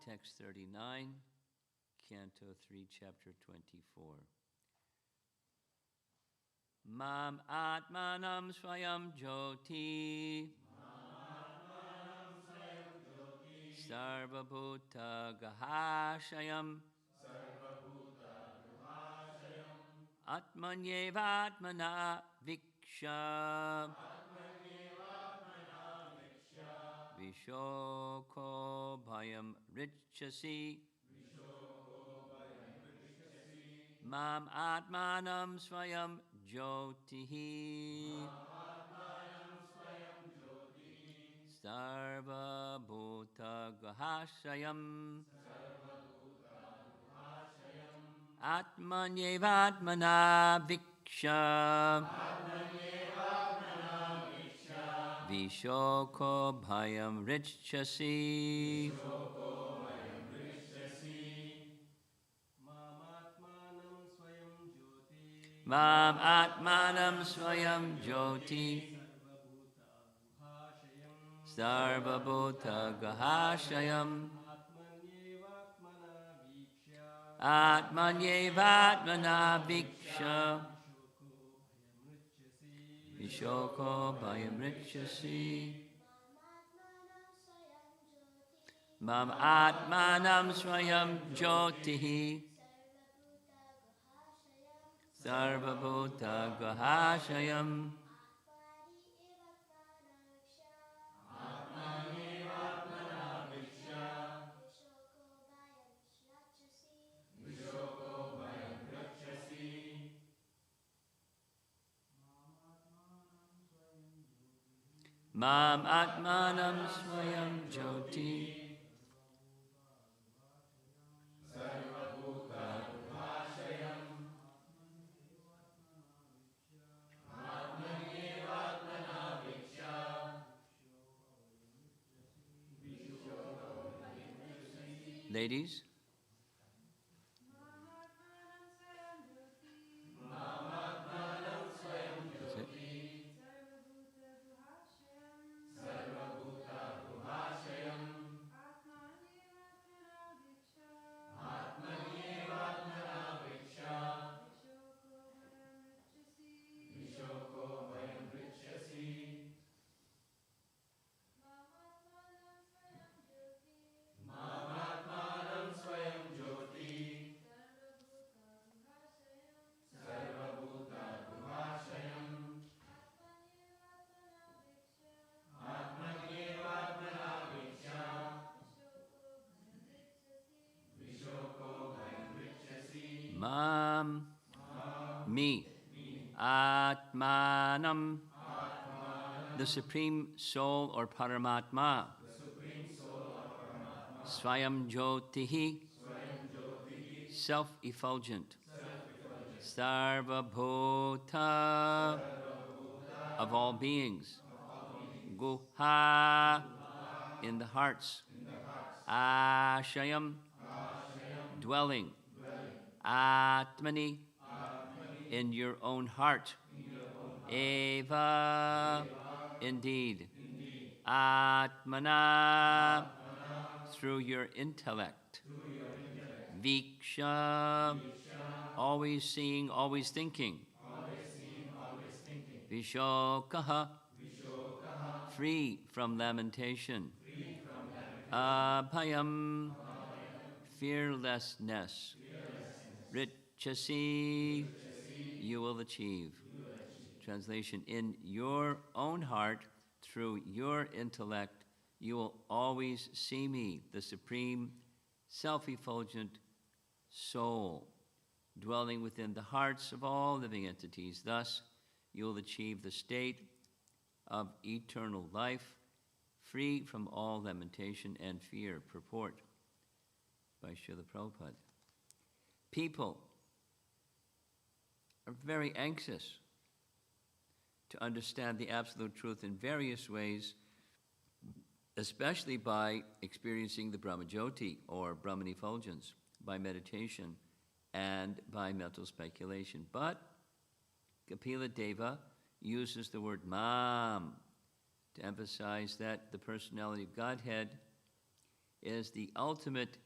Text 39, Canto 3, Chapter 24. Mam Atmanam Swayam Jyoti Sarva Bhuta Gahashayam Atmanyevatmana Viksha Vishoko Bhayam Richasi Mam Atmanam Swayam Jyotihi Sarva Bhuta Gahashayam Atmanyevatmana Viksha Vishoko Bhayam Richasi Mam Atmanam Swayam Jyoti Sarva Bhuta Gahashayam Atmanyevatmana Viksha Vishoko Bhayam Richasi Mam Atmanam Swayam Jyotihi Sarva Bhuta Gahashayam Mam Atmanam Swayam Jyoti Ladies, that's it. Mam, me, Atmanam, the Supreme Soul or Paramatma, Swayam Jyotihi, self-effulgent, Sarva Bhuta, of all beings, Guha, in the hearts, Ashayam, dwelling, Atmani, in your own heart, Eva, indeed, Atmana, through your intellect, Viksha, always seeing, always thinking, Vishokaha, free from lamentation, Abhayam, fearlessness, Richasi, you will achieve. Translation, in your own heart, through your intellect, you will always see me, the supreme, self-effulgent soul, dwelling within the hearts of all living entities. Thus, you will achieve the state of eternal life, free from all lamentation and fear. Purport by Srila Prabhupada. People are very anxious to understand the absolute truth in various ways, especially by experiencing the Brahmajyoti or Brahman effulgence, by meditation and by mental speculation. But Kapila Deva uses the word Mam to emphasize that the personality of Godhead is the ultimate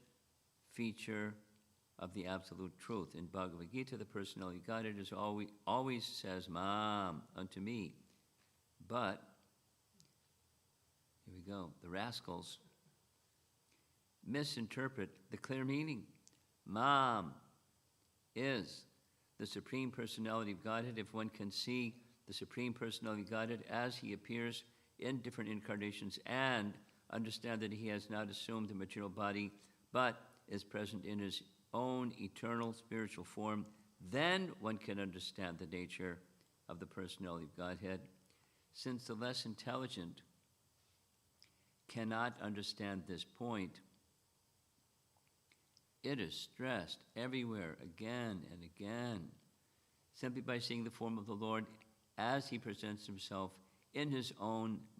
feature of the absolute truth. In Bhagavad Gita, the personality of Godhead is always says, Mam, unto me. But, here we go, the rascals misinterpret the clear meaning. Mam is the Supreme Personality of Godhead. If one can see the Supreme Personality of Godhead as he appears in different incarnations and understand that he has not assumed a material body, but is present in his own eternal spiritual form, then one can understand the nature of the personality of Godhead. Since the less intelligent cannot understand this point, it is stressed everywhere again and again, simply by seeing the form of the Lord as he presents himself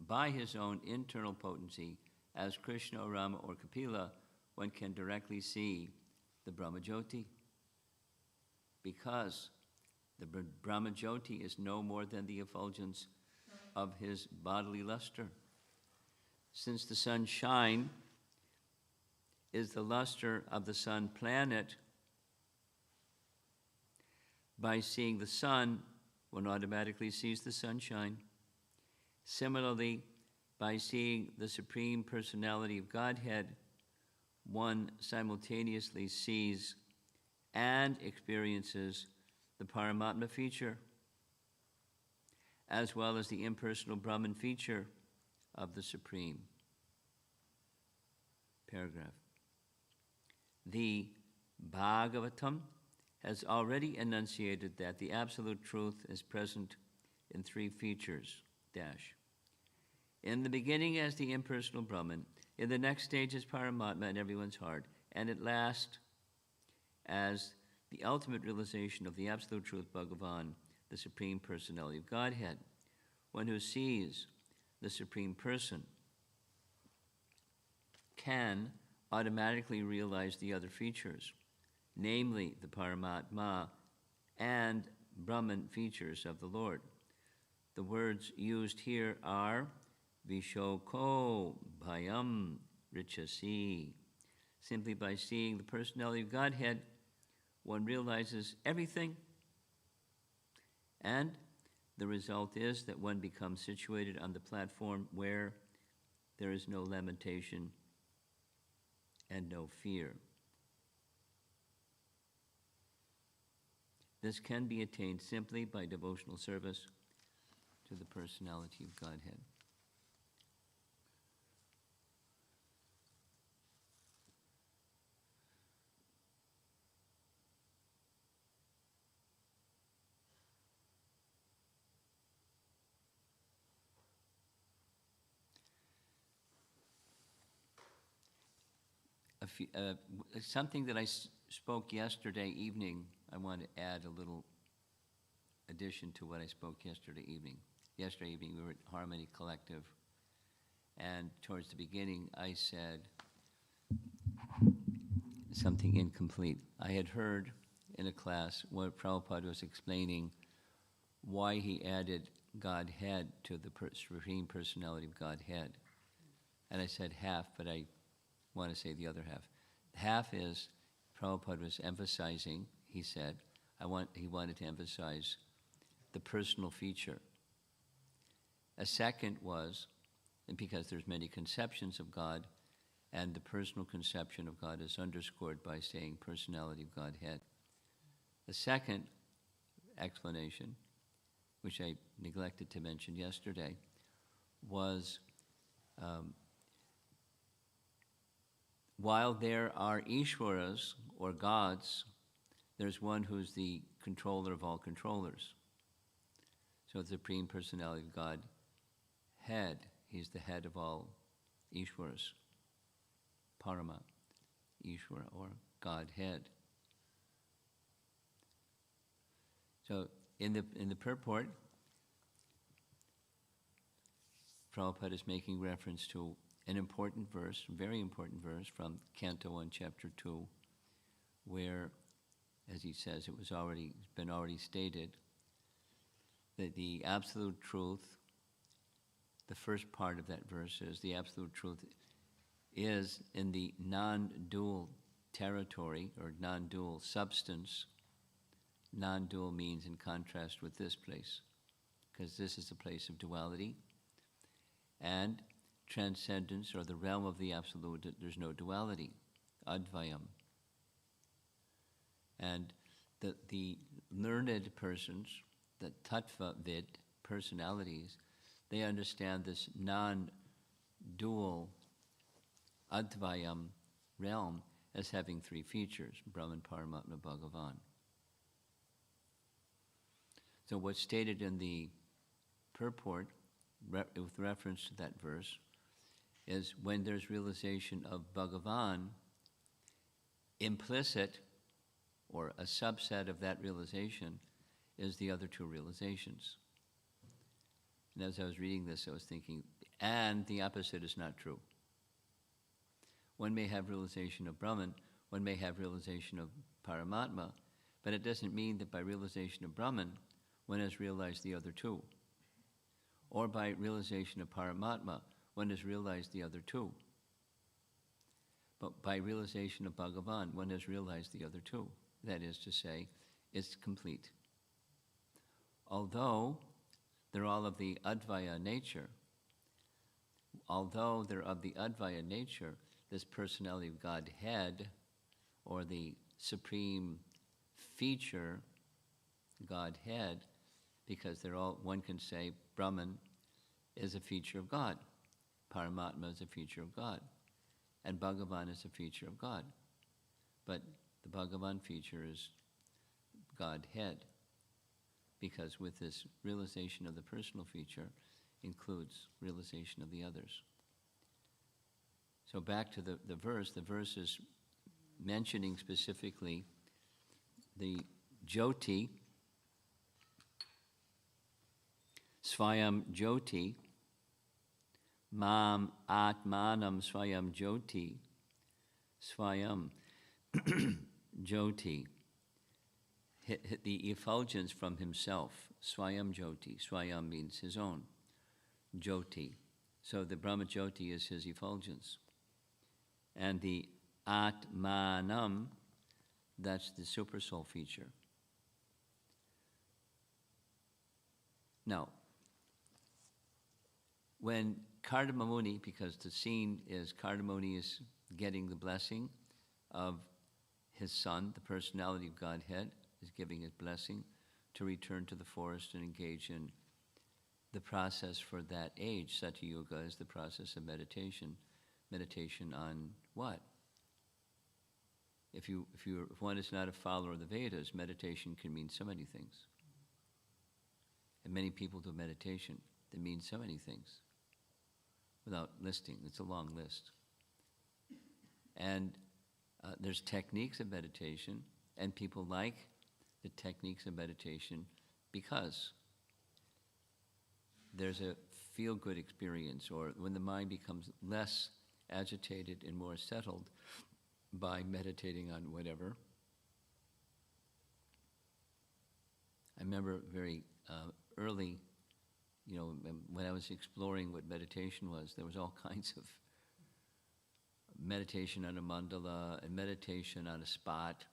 by his own internal potency as Krishna or Rama or Kapila. One can directly see the Brahmajyoti, because the Brahmajyoti is no more than the effulgence of his bodily luster. Since the sunshine is the luster of the sun planet, by seeing the sun, one automatically sees the sunshine. Similarly, by seeing the Supreme Personality of Godhead, one simultaneously sees and experiences the Paramatma feature, as well as the impersonal Brahman feature of the Supreme. Paragraph. The Bhagavatam has already enunciated that the absolute truth is present in three features, in the beginning as the impersonal Brahman, in the next stage as Paramatma in everyone's heart, and at last as the ultimate realization of the absolute truth, Bhagavan, the Supreme Personality of Godhead. One who sees the Supreme Person can automatically realize the other features, namely the Paramatma and Brahman features of the Lord. The words used here are Vishoko Bhayam Richasi. Simply by seeing the personality of Godhead, one realizes everything, and the result is that one becomes situated on the platform where there is no lamentation and no fear. This can be attained simply by devotional service to the personality of Godhead. Something that I spoke yesterday evening, I want to add a little addition to what I spoke yesterday evening. Yesterday evening we were at Harmony Collective, and towards the beginning I said something incomplete. I had heard in a class where Prabhupada was explaining why he added Godhead to the Supreme Personality of Godhead. And I said half, but I want to say the other half. Half is Prabhupada was emphasizing, he said, he wanted to emphasize the personal feature. A second was, and because there's many conceptions of God, and the personal conception of God is underscored by saying personality of Godhead. The second explanation, which I neglected to mention yesterday, was while there are Ishwaras, or gods, there's one who's the controller of all controllers. So the Supreme Personality of God, head, he's the head of all Ishwaras, Parama, Ishwara, or Godhead. So in the purport, Prabhupada is making reference to an important verse, a very important verse from Canto 1, Chapter 2, where, as he says, it's been already stated that the absolute truth, the first part of that verse is the absolute truth is in the non-dual territory or non-dual substance. Non-dual means in contrast with this place, because this is a place of duality. And transcendence, or the realm of the absolute, there's no duality, advayam. And the learned persons, the tattva-vid personalities, they understand this non-dual advayam realm as having three features: Brahman, Paramatma, Bhagavan. So what's stated in the purport with reference to that verse is when there's realization of Bhagavan, implicit or a subset of that realization is the other two realizations. And as I was reading this, I was thinking, and the opposite is not true. One may have realization of Brahman, one may have realization of Paramatma, but it doesn't mean that by realization of Brahman, one has realized the other two. Or by realization of Paramatma, one has realized the other two. But by realization of Bhagavan, one has realized the other two. That is to say, it's complete. Although they're all of the Advaya nature, this personality of Godhead, or the supreme feature, Godhead, because they're all, one can say Brahman is a feature of God, Paramatma is a feature of God, and Bhagavan is a feature of God. But the Bhagavan feature is Godhead, because with this realization of the personal feature includes realization of the others. So back to the verse is mentioning specifically the Jyoti, Swayam Jyoti, Mam Atmanam Swayam Jyoti, Swayam Jyoti, the effulgence from himself, Swayam Jyoti. Swayam means his own, Jyoti. So the Brahma Jyoti is his effulgence. And the Atmanam, that's the Supersoul feature. Now, when Kardamamuni, because the scene is Kardamamuni is getting the blessing of his son, the personality of Godhead, is giving his blessing to return to the forest and engage in the process for that age. Satyuga is the process of meditation. Meditation on what? If one is not a follower of the Vedas, meditation can mean so many things. And many people do meditation that means so many things without listing. It's a long list. And there's techniques of meditation, and people like the techniques of meditation because there's a feel-good experience, or when the mind becomes less agitated and more settled by meditating on whatever. I remember very early, when I was exploring what meditation was, there was all kinds of meditation on a mandala, and meditation on a spot,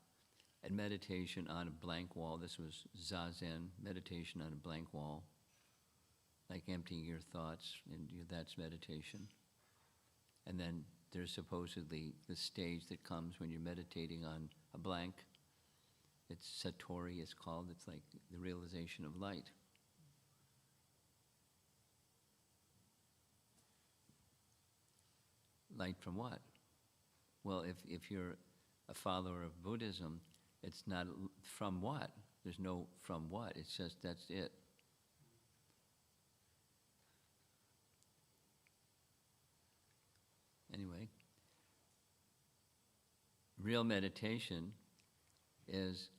and meditation on a blank wall. This was Zazen, meditation on a blank wall, like emptying your thoughts, and that's meditation. And then there's supposedly the stage that comes when you're meditating on a blank. It's Satori, it's called. It's like the realization of light. Light from what? Well, if you're a follower of Buddhism, it's not from what? There's no from what. It's just that's it. Anyway, real meditation is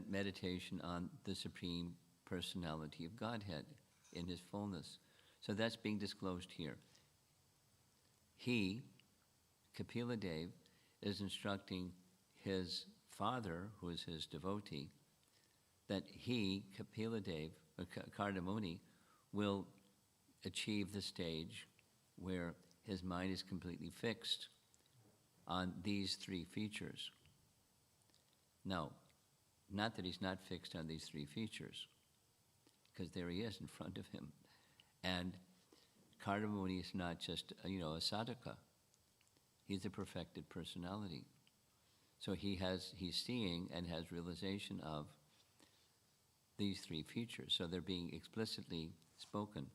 meditation on the Supreme Personality of Godhead in His fullness. So that's being disclosed here. He, Kapila Dev, is instructing his father, who is his devotee, that he, Kapila Dev, or Kardamuni, will achieve the stage where his mind is completely fixed on these three features. No, not that he's not fixed on these three features, because there he is in front of him. And Kardamuni is not just, a sadhaka. He's a perfected personality. So he's seeing and has realization of these three features. So they're being explicitly spoken.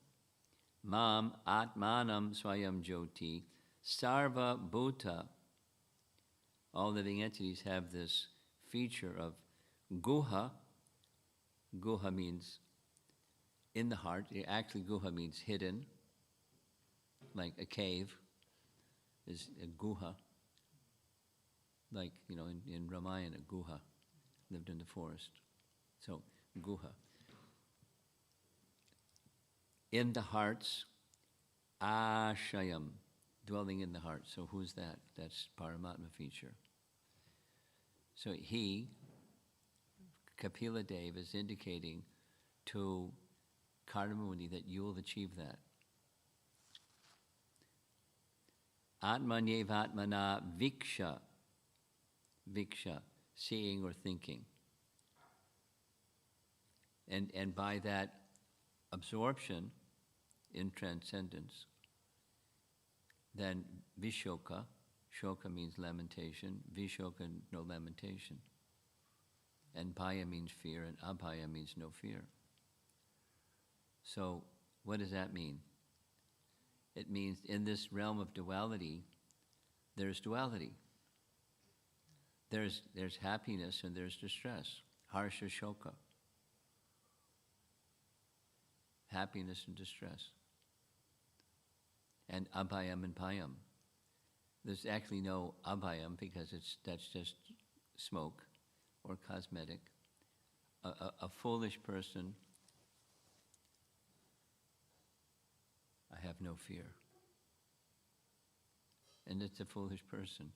Mam atmanam swayam jyoti sarva bhuta. All living entities have this feature of guha. Guha means in the heart. Actually, guha means hidden, like a cave is a guha. Like, in Ramayana, guha lived in the forest. So, guha. In the hearts, ashayam, dwelling in the heart. So who's that? That's Paramatma feature. So Kapila Dev is indicating to Kardamuni that you will achieve that. Atmanyevatmana viksha. Viksha, seeing or thinking. And by that absorption in transcendence, then vishoka, shoka means lamentation, vishoka, no lamentation. And bhaya means fear, and abhaya means no fear. So what does that mean? It means in this realm of duality, there's duality. There's happiness and there's distress, harsha shoka. Happiness and distress. And abhayam and bhayam. There's actually no abhayam because that's just smoke or cosmetic. A foolish person, I have no fear. And it's a foolish person.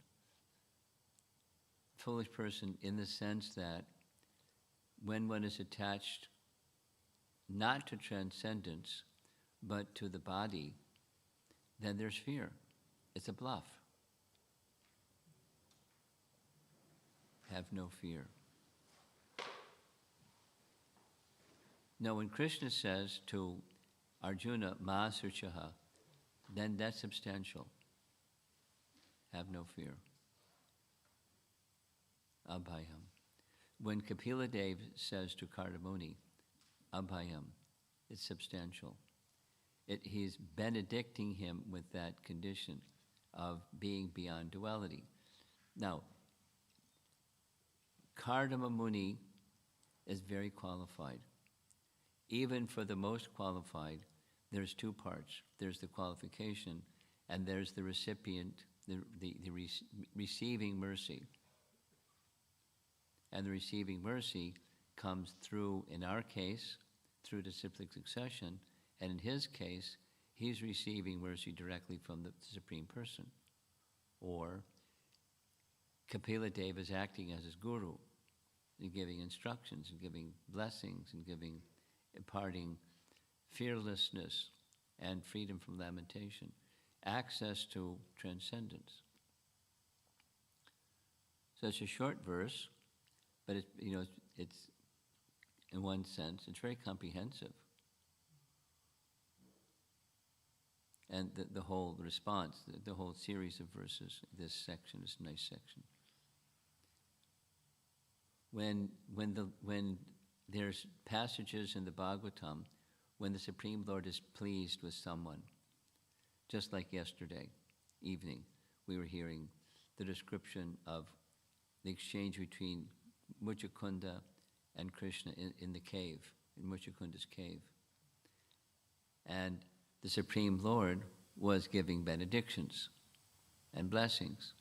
Foolish person in the sense that when one is attached not to transcendence, but to the body, then there's fear. It's a bluff. Have no fear. Now, when Krishna says to Arjuna, Ma Surchaha, then that's substantial. Have no fear. Abhayam. When Kapila Dev says to Kardamuni, Abhayam, it's substantial. He's benedicting him with that condition of being beyond duality. Now, Kardama Muni is very qualified. Even for the most qualified, there's two parts. There's the qualification, and there's the recipient, the receiving mercy. And the receiving mercy comes through, in our case, through disciplic succession, and in his case, he's receiving mercy directly from the Supreme Person. Or Kapila Dev is acting as his guru, and giving instructions, and giving blessings, and imparting fearlessness and freedom from lamentation, access to transcendence. So it's a short verse, but it's in one sense, it's very comprehensive. And the whole response, the whole series of verses, this section, this nice section. When there's passages in the Bhagavatam, when the Supreme Lord is pleased with someone, just like yesterday evening, we were hearing the description of the exchange between Muchakunda and Krishna in the cave, in Muchakunda's cave. And the Supreme Lord was giving benedictions and blessings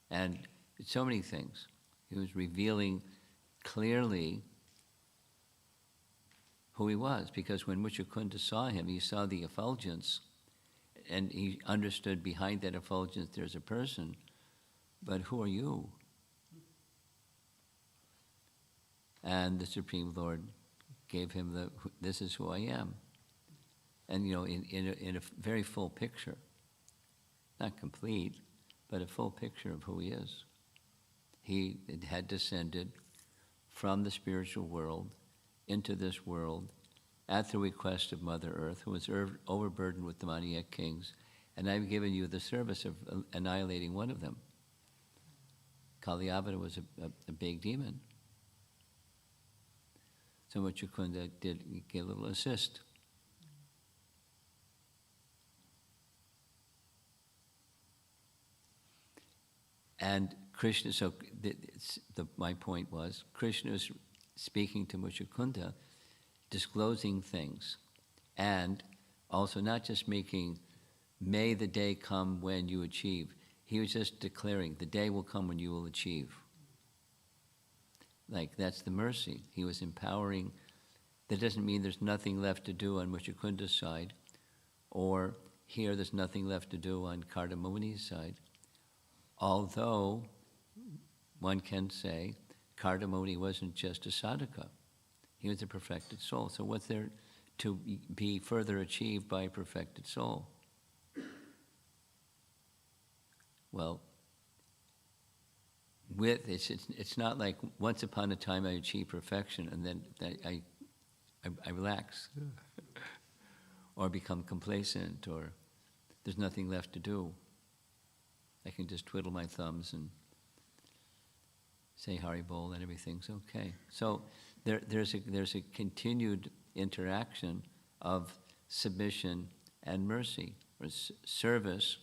and so many things. He was revealing clearly who he was, because when Muchakunda saw him, he saw the effulgence, and he understood behind that effulgence there's a person, but who are you? And the Supreme Lord gave him this is who I am. And in a very full picture. not complete, but a full picture of who he is. He had descended from the spiritual world into this world at the request of Mother Earth, who was overburdened with demoniac kings, and I've given you the service of annihilating one of them. Kalyavada was a big demon. So Muchukunda did give a little assist. And Krishna, so my point was, Krishna is speaking to Muchukunda, disclosing things, and also not just making, may the day come when you achieve. He was just declaring, the day will come when you will achieve. Like, that's the mercy. He was empowering. That doesn't mean there's nothing left to do on Muchakunda's side, or here there's nothing left to do on Kardamuni's side. Although, one can say, Kardamuni wasn't just a sadhaka. He was a perfected soul. So what's there to be further achieved by a perfected soul? Well, it's not like once upon a time I achieved perfection and then I relax or become complacent or there's nothing left to do. I can just twiddle my thumbs and say Hari Bol and everything's okay. So there's a continued interaction of submission and mercy, or service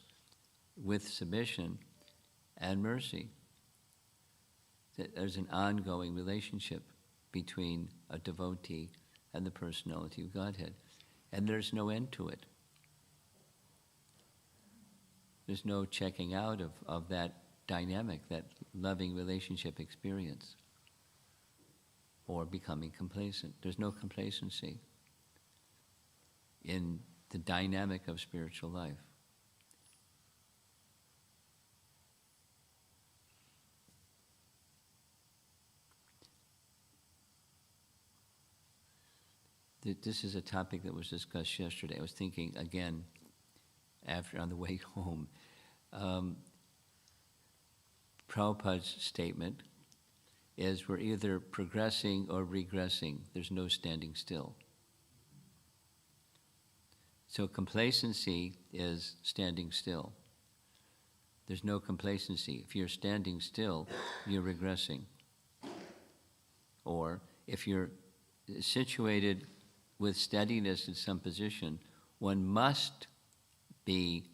with submission and mercy. There's an ongoing relationship between a devotee and the personality of Godhead. And there's no end to it. There's no checking out of that dynamic, that loving relationship experience, or becoming complacent. There's no complacency in the dynamic of spiritual life. This is a topic that was discussed yesterday. I was thinking again, after on the way home, Prabhupada's statement is we're either progressing or regressing. There's no standing still. So complacency is standing still. There's no complacency. If you're standing still, you're regressing. Or if you're situated with steadiness in some position, one must be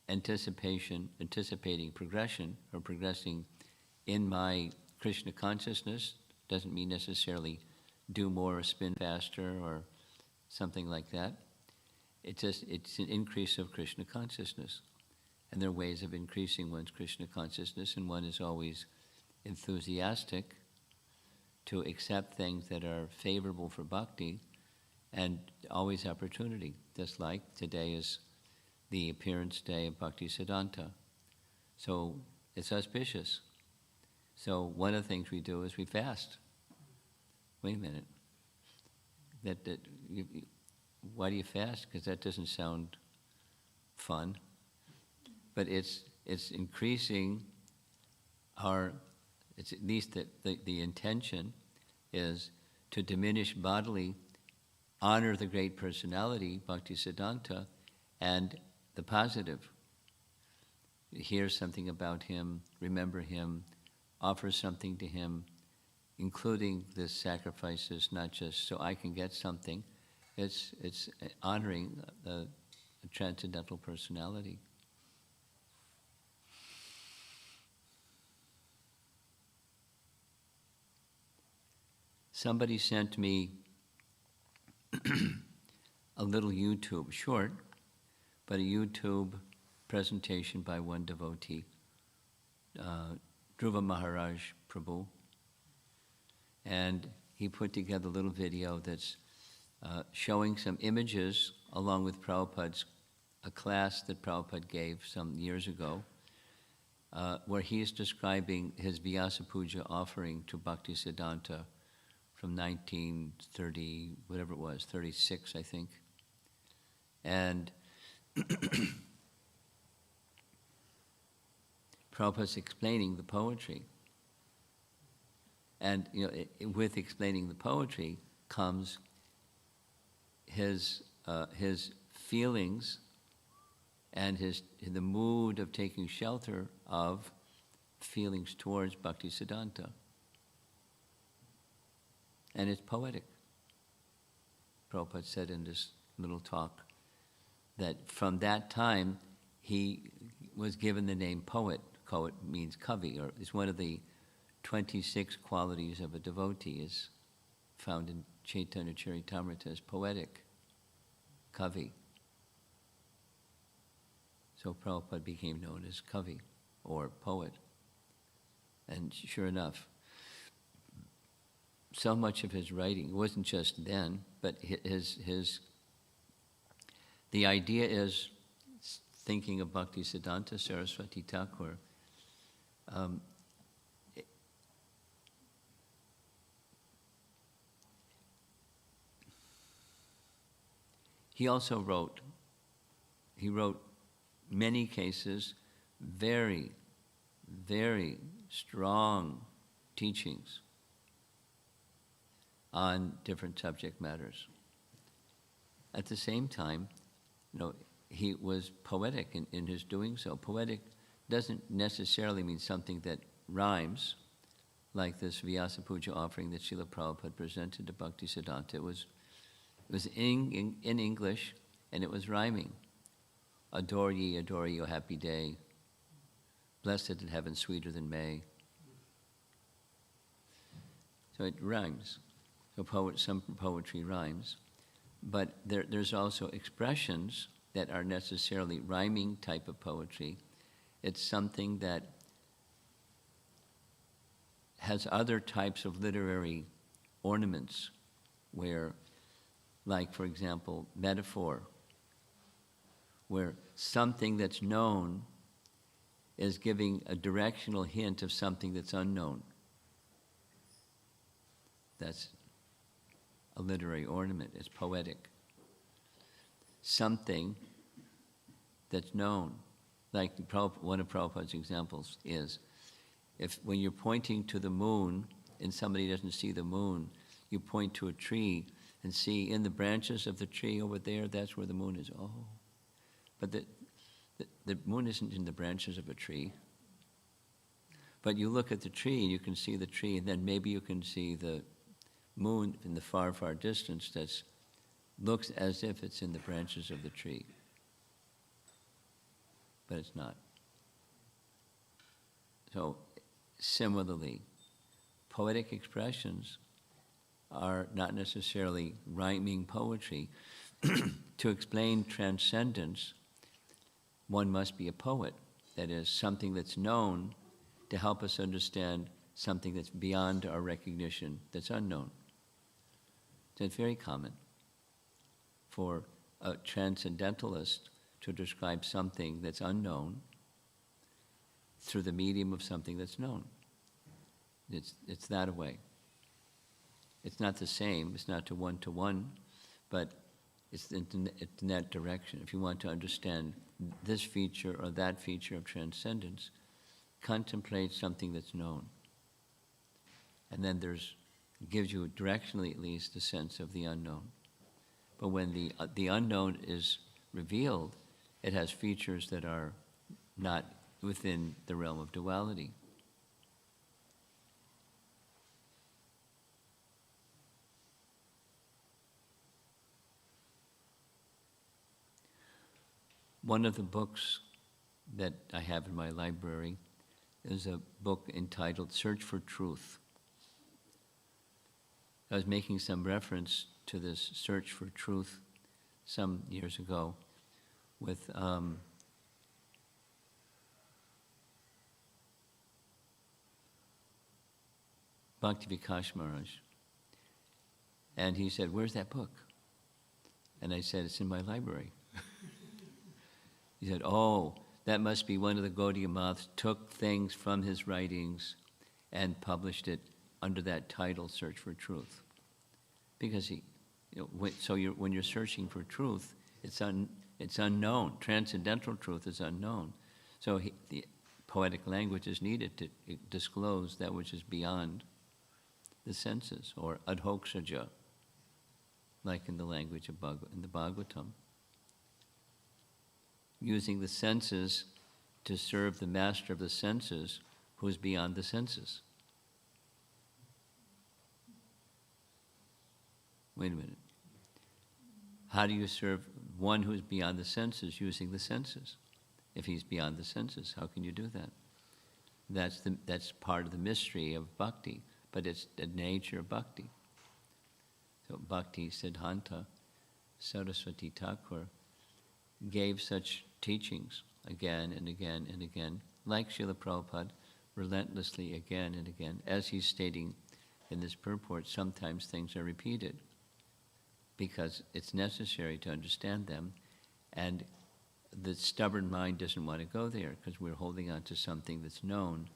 anticipating progression or progressing in my Krishna consciousness. Doesn't mean necessarily do more or spin faster or something like that. It's an increase of Krishna consciousness. And there are ways of increasing one's Krishna consciousness, and one is always enthusiastic to accept things that are favorable for bhakti, and always opportunity. Just like today is the appearance day of Bhakti Siddhanta. So it's auspicious. So one of the things we do is we fast. Wait a minute. Why do you fast? Because that doesn't sound fun. But it's increasing it's at least the intention is to diminish bodily, honor the great personality, Bhakti Siddhanta, and the positive. Hear something about him, remember him, offer something to him, including the sacrifices, not just so I can get something. It's honoring the transcendental personality. Somebody sent me a little YouTube, short, but a YouTube presentation by one devotee, Dhruva Maharaj Prabhu. And he put together a little video that's showing some images along with Prabhupada's, a class that Prabhupada gave some years ago, where he is describing his Vyasa Puja offering to Bhakti Siddhanta from 1930, whatever it was, 36, I think. And Prabhupada's explaining the poetry. And with explaining the poetry comes his feelings and the mood of taking shelter of feelings towards Bhaktisiddhanta. And it's poetic. Prabhupada said in this little talk that from that time he was given the name poet. Poet means kavi, or is one of the 26 qualities of a devotee, is found in Chaitanya Charitamrita as poetic, kavi. So Prabhupada became known as kavi, or poet. And sure enough, so much of his writing, it wasn't just then, but the idea is, thinking of Bhaktisiddhanta Saraswati Thakur, he also wrote many cases, very, very strong teachings on different subject matters. At the same time, he was poetic in his doing so. Poetic doesn't necessarily mean something that rhymes, like this Vyasa Puja offering that Srila Prabhupada presented to Bhaktisiddhanta. It was in English, and it was rhyming. Adore ye, O happy day. Blessed in heaven, sweeter than May. So it rhymes. So some poetry rhymes. But there's also expressions that are necessarily rhyming type of poetry. It's something that has other types of literary ornaments where, like, for example, metaphor, where something that's known is giving a directional hint of something that's unknown. That's a literary ornament. It's poetic. Something that's known, like one of Prabhupada's examples is, when you're pointing to the moon and somebody doesn't see the moon, you point to a tree and see in the branches of the tree over there, that's where the moon is. Oh, but the moon isn't in the branches of a tree. But you look at the tree and you can see the tree, and then maybe you can see the moon in the far, far distance that looks as if it's in the branches of the tree. But it's not. So, similarly, poetic expressions are not necessarily rhyming poetry. To explain transcendence, one must be a poet. That is, something that's known to help us understand something that's beyond our recognition, that's unknown. So it's very common for a transcendentalist to describe something that's unknown through the medium of something that's known. It's that way. It's not the same, it's not to one, but it's in that direction. If you want to understand this feature or that feature of transcendence, contemplate something that's known. And then gives you directionally at least a sense of the unknown. But when the unknown is revealed, it has features that are not within the realm of duality. One of the books that I have in my library is a book entitled Search for Truth. I was making some reference to this search for truth some years ago with Bhakti Vikas Maharaj. And he said, "Where's that book?" And I said, "It's in my library." He said, "Oh, that must be one of the Gaudiya Maths took things from his writings and published it under that title, Search for Truth." Because when you're searching for truth, it's unknown. Transcendental truth is unknown. So poetic language is needed to disclose that which is beyond the senses, or adhoksaja, like in the language of in the Bhagavatam. Using the senses to serve the master of the senses, who is beyond the senses. Wait a minute. How do you serve one who is beyond the senses using the senses? If he's beyond the senses, how can you do that? That's part of the mystery of bhakti, but it's the nature of bhakti. So Bhakti Siddhanta Saraswati Thakur gave such teachings again and again and again, like Srila Prabhupada, relentlessly again and again. As he's stating in this purport, sometimes things are repeated because it's necessary to understand them, and the stubborn mind doesn't want to go there because we're holding on to something that's known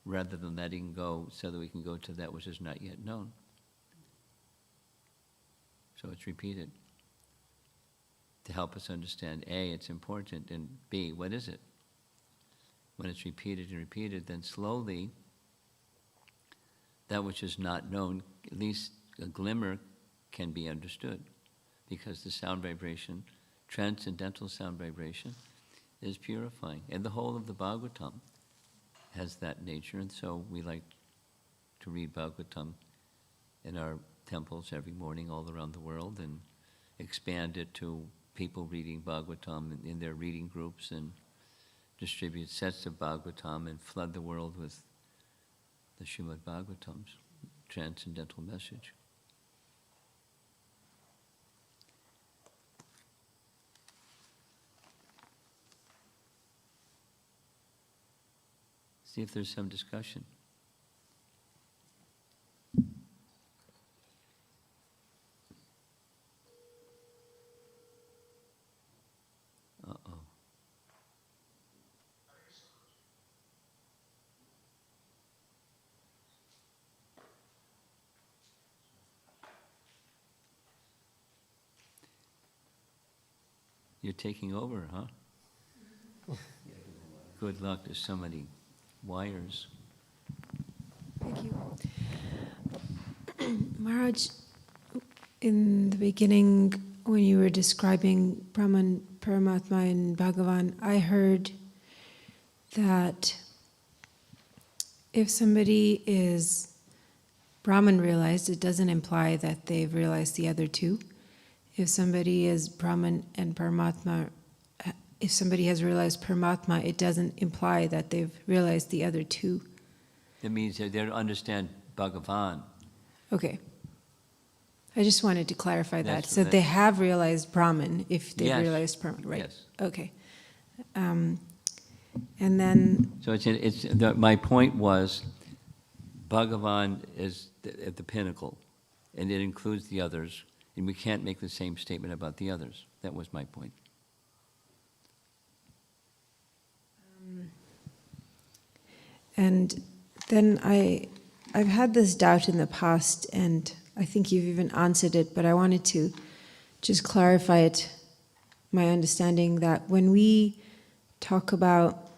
rather than letting go so that we can go to that which is not yet known. So it's repeated to help us understand, A, it's important, and B, what is it? When it's repeated and repeated, then slowly that which is not known, at least a glimmer, can be understood, because the sound vibration, transcendental sound vibration, is purifying. And the whole of the Bhagavatam has that nature, and so we like to read Bhagavatam in our temples every morning all around the world, and expand it to people reading Bhagavatam in their reading groups, and distribute sets of Bhagavatam and flood the world with the Srimad Bhagavatam's transcendental message. See if there's some discussion. Uh-oh. You're taking over, huh? Good luck. There's so many wires. Thank you. Maharaj, in the beginning, when you were describing Brahman, Paramatma, and Bhagavan, I heard that if somebody is Brahman realized, it doesn't imply that they've realized the other two. If somebody is Brahman and Paramatma, if somebody has realized Paramatma, it doesn't imply that they've realized the other two. That means that they understand Bhagavan. Okay. I just wanted to clarify that. That's- So they have realized Brahman if they've Yes. realized Brahman, right? Yes. Okay. And then, So my point was, Bhagavan is at the pinnacle, and it includes the others, and we can't make the same statement about the others. That was my point. and then I've had this doubt in the past, and I think you've even answered it, but I wanted to just clarify it, my understanding that when we talk about,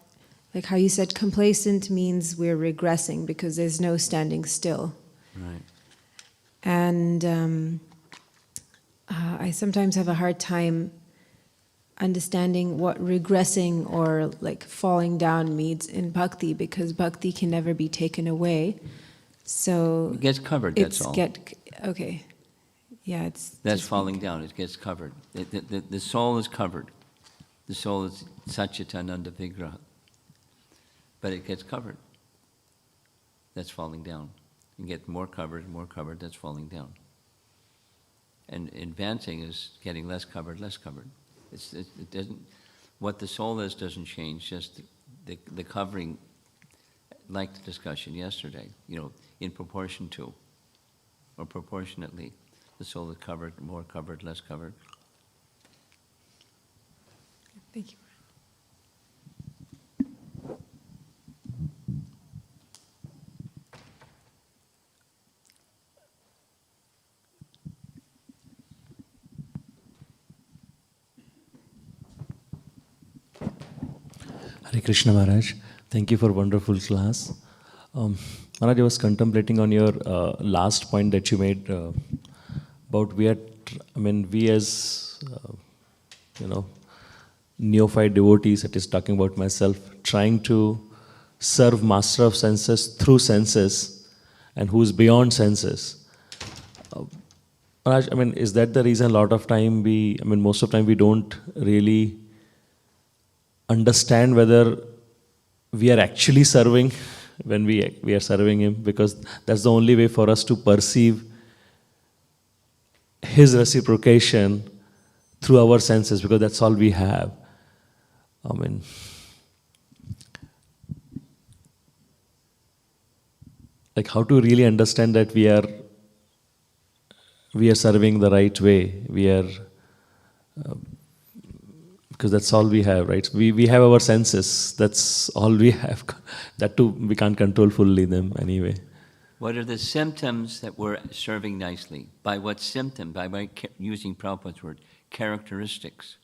like how you said, complacent means we're regressing because there's no standing still. Right. And I sometimes have a hard time understanding what regressing or like falling down means in bhakti, because bhakti can never be taken away. So It gets covered, that's all. Okay. Yeah, it's That's just falling down, it gets covered. The soul is covered. The soul is Satchitananda Vigraha. But it gets covered. That's falling down. You get more covered, that's falling down. And advancing is getting less covered, less covered. It doesn't, what the soul is doesn't change, just the covering, like the discussion yesterday, in proportion to, or proportionately, the soul is covered, more covered, less covered. Thank you. Hare Krishna Maharaj. Thank you for wonderful class. Maharaj, I was contemplating on your last point that you made about we as neophyte devotees, that is talking about myself, trying to serve master of senses through senses and who is beyond senses. Maharaj, is that the reason a lot of time most of the time we don't really understand whether we are actually serving when we are serving him, because that's the only way for us to perceive his reciprocation through our senses, because that's all we have. Like how to really understand that we are serving the right way. Because that's all we have, right? We have our senses. That's all we have. That too, we can't control fully them anyway. What are the symptoms that we're serving nicely? By what symptom? By using Prabhupada's word, characteristics.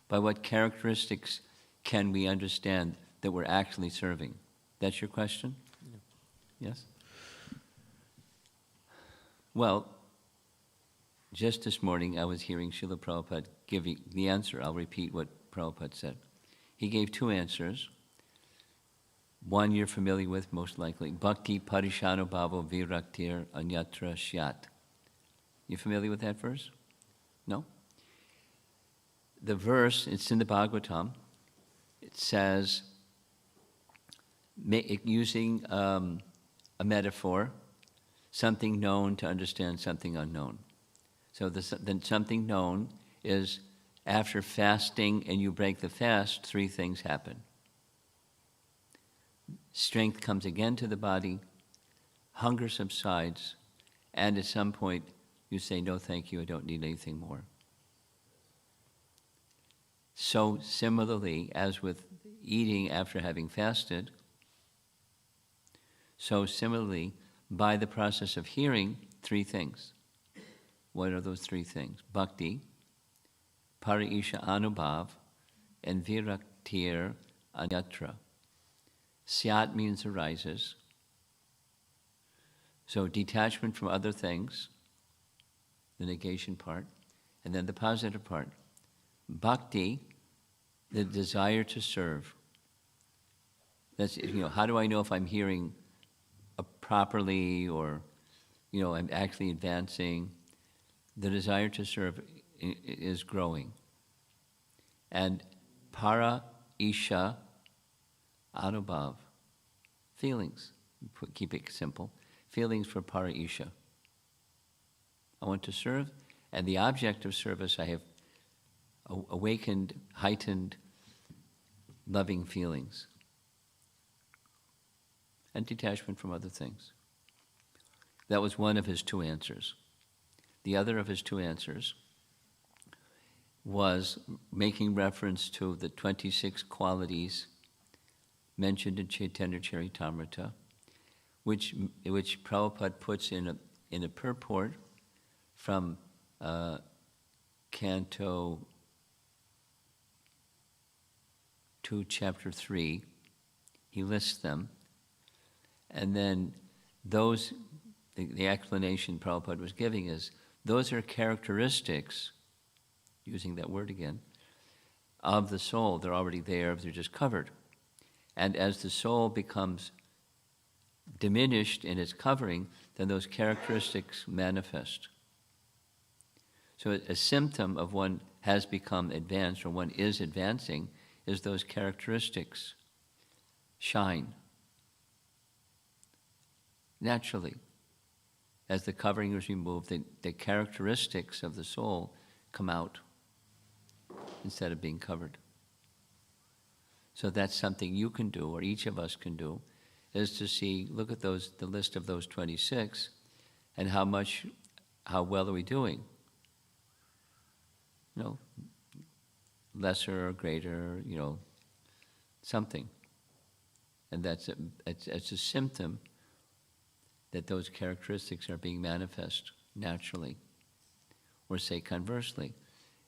By what characteristics can we understand that we're actually serving? That's your question? Yeah. Yes? Well, just this morning I was hearing Srila Prabhupada giving the answer. I'll repeat what Prabhupada said. He gave two answers. One you're familiar with, most likely. Bhakti parishano bhavo viraktir anyatra syat. You familiar with that verse? No? The verse, it's in the Bhagavatam. It says, using a metaphor, something known to understand something unknown. So then something known is after fasting and you break the fast, three things happen. Strength comes again to the body, hunger subsides, and at some point you say, no, thank you, I don't need anything more. So similarly, as with eating after having fasted, so similarly, by the process of hearing, three things. What are those three things? Bhakti, Parisha Anubhav, and Viraktir Anyatra. Syat means arises. So detachment from other things, the negation part, and then the positive part. Bhakti, the desire to serve. That's, how do I know if I'm hearing properly or, I'm actually advancing? The desire to serve is growing. And para isha anubhav, feelings, keep it simple, feelings for para isha. I want to serve, and the object of service, I have awakened, heightened, loving feelings. And detachment from other things. That was one of his two answers. The other of his two answers was making reference to the 26 qualities mentioned in Chaitanya Charitamrita, which Prabhupada puts in a purport from Canto 2, Chapter 3. He lists them. And then those, the explanation Prabhupada was giving is, those are characteristics, using that word again, of the soul. They're already there, they're just covered. And as the soul becomes diminished in its covering, then those characteristics manifest. So a symptom of one has become advanced, or one is advancing, is those characteristics shine naturally. As the covering is removed, the characteristics of the soul come out instead of being covered. So that's something you can do, or each of us can do, is to see, look at the list of those 26, and how well are we doing? Lesser or greater, something. And it's a symptom that those characteristics are being manifest naturally. Or say conversely,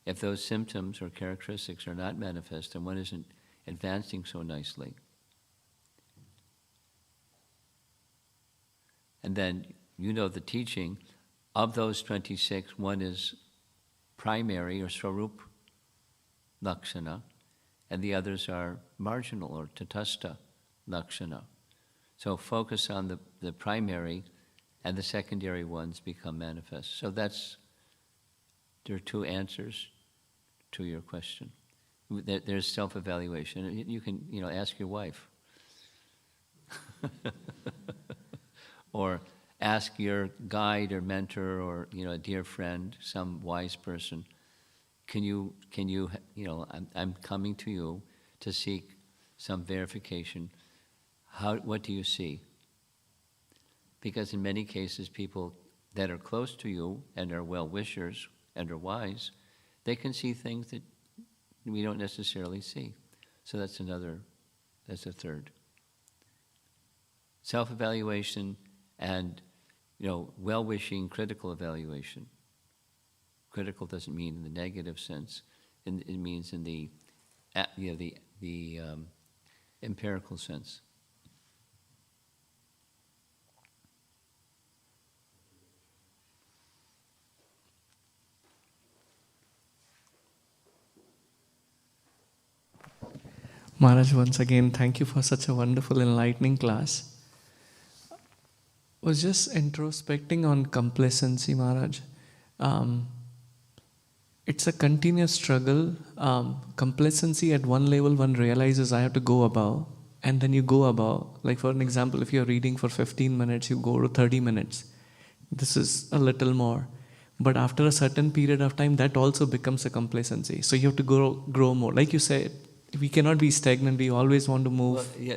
if those symptoms or characteristics are not manifest, then one isn't advancing so nicely. And then you know the teaching. Of those 26, one is primary or swarup lakshana, and the others are marginal or tatastha lakshana. So focus on the primary, and the secondary ones become manifest. So there are two answers to your question. There's self-evaluation. You can, ask your wife. Or ask your guide or mentor or, a dear friend, some wise person. Can you, I'm coming to you to seek some verification. What do you see? Because in many cases, people that are close to you and are well-wishers and are wise, they can see things that we don't necessarily see. So that's a third. Self-evaluation and, well-wishing, critical evaluation. Critical doesn't mean in the negative sense. It means in the empirical sense. Maharaj, once again, thank you for such a wonderful, enlightening class. Was just introspecting on complacency, Maharaj. It's a continuous struggle. Complacency at one level, one realizes I have to go above, and then you go above. Like for an example, if you're reading for 15 minutes, you go to 30 minutes. This is a little more. But after a certain period of time, that also becomes a complacency. So you have to grow more. Like you said, we cannot be stagnant. We always want to move. Well, yeah,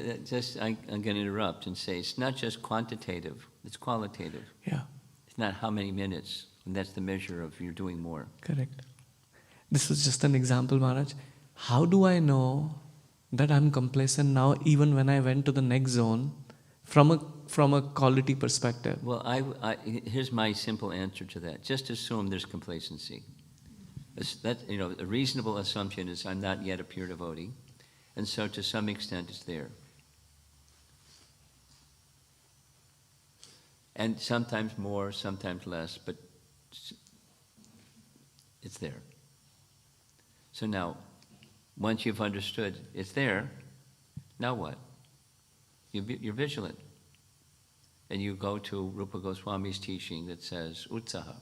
I'm going to interrupt and say it's not just quantitative, it's qualitative. Yeah. It's not how many minutes, and that's the measure of you're doing more. Correct. This was just an example, Maharaj. How do I know that I'm complacent now, even when I went to the next zone, from a quality perspective? Well, here's my simple answer to that. Just assume there's complacency. A reasonable assumption is I'm not yet a pure devotee, and so to some extent it's there. And sometimes more, sometimes less, but it's there. So now, once you've understood it's there, now what? You're vigilant. And you go to Rupa Goswami's teaching that says, utsaha.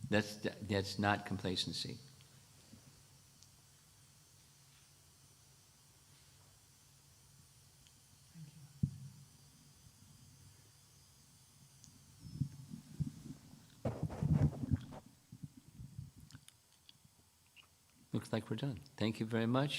That's not complacency. Looks like we're done. Thank you very much.